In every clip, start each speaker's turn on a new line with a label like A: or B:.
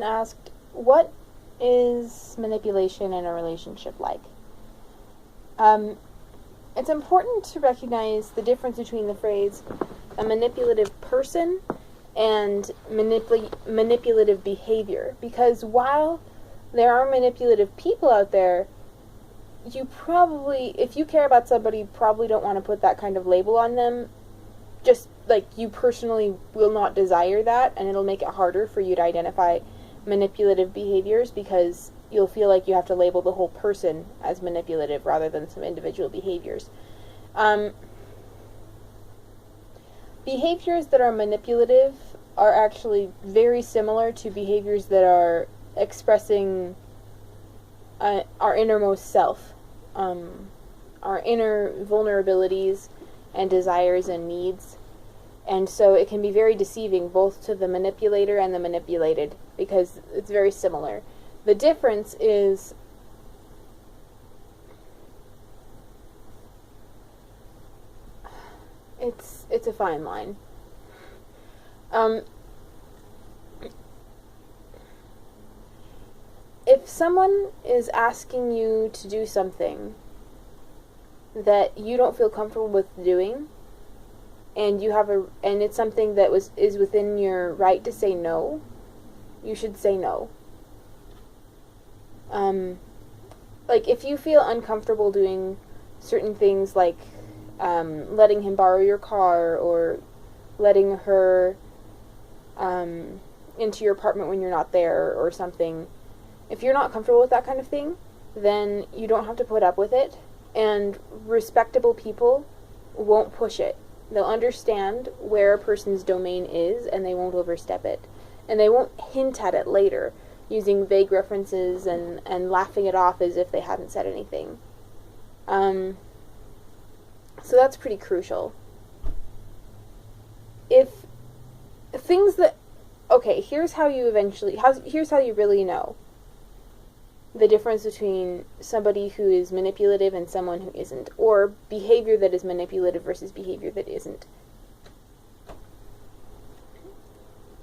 A: been asked, what is manipulation in a relationship like? It's important to recognize the difference between the phrase a manipulative person and manipulative behavior, because while there are manipulative people out there, you probably, if you care about somebody, probably don't want to put that kind of label on them. Just like you personally will not desire that, and it'll make it harder for you to identify manipulative behaviors because you'll feel like you have to label the whole person as manipulative rather than some individual behaviors. Behaviors that are manipulative are actually very similar to behaviors that are expressing our innermost self, our inner vulnerabilities and desires and needs. And so it can be very deceiving both to the manipulator and the manipulated because it's very similar. The difference is it's a fine line. If someone is asking you to do something that you don't feel comfortable with doing, and it's something that is within your right to say no, you should say no. Like if you feel uncomfortable doing certain things, like letting him borrow your car or letting her into your apartment when you're not there or something, if you're not comfortable with that kind of thing, then you don't have to put up with it, and respectable people won't push it. They'll understand where a person's domain is, and they won't overstep it. And they won't hint at it later, using vague references and laughing it off as if they hadn't said anything. So that's pretty crucial. If things that... Okay, here's how you really know the difference between somebody who is manipulative and someone who isn't, or behavior that is manipulative versus behavior that isn't.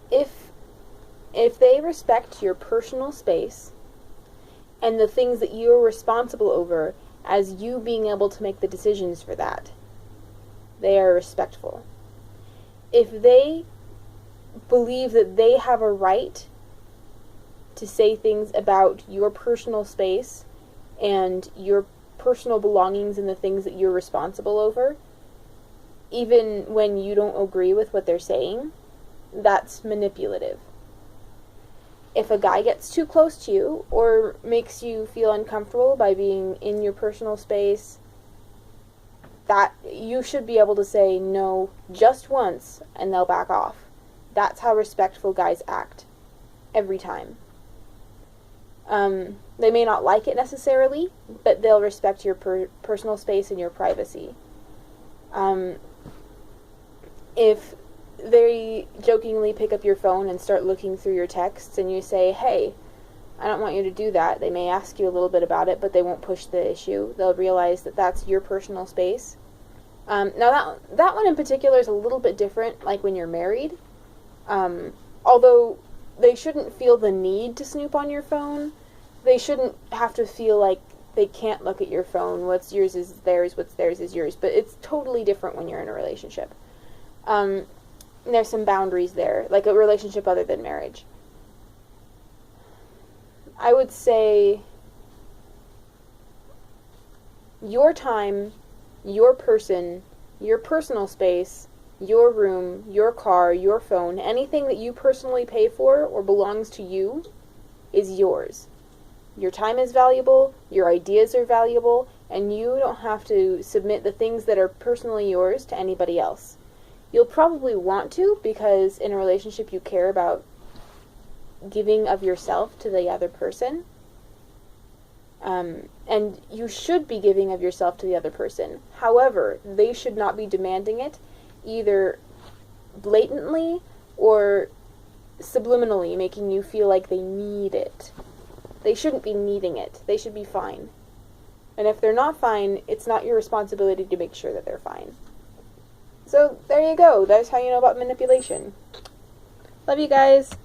A: If they respect your personal space and the things that you're responsible over as you being able to make the decisions for that, they are respectful. If they believe that they have a right to say things about your personal space and your personal belongings and the things that you're responsible over, even when you don't agree with what they're saying, that's manipulative. If a guy gets too close to you or makes you feel uncomfortable by being in your personal space, that you should be able to say no just once and they'll back off. That's how respectful guys act every time. They may not like it necessarily, but they'll respect your personal space and your privacy. If they jokingly pick up your phone and start looking through your texts and you say, hey, I don't want you to do that, they may ask you a little bit about it, but they won't push the issue. They'll realize that that's your personal space. Now that one in particular is a little bit different, like when you're married. Although they shouldn't feel the need to snoop on your phone, they shouldn't have to feel like they can't look at your phone. What's yours is theirs, what's theirs is yours. But it's totally different when you're in a relationship. There's some boundaries there, like a relationship other than marriage. I would say your time, your person, your personal space, your room, your car, your phone, anything that you personally pay for or belongs to you is yours. Your time is valuable, your ideas are valuable, and you don't have to submit the things that are personally yours to anybody else. You'll probably want to, because in a relationship you care about giving of yourself to the other person. And you should be giving of yourself to the other person. However, they should not be demanding it either blatantly or subliminally, making you feel like they need it. They shouldn't be needing it. They should be fine. And if they're not fine, it's not your responsibility to make sure that they're fine. So, there you go. That's how you know about manipulation. Love you guys.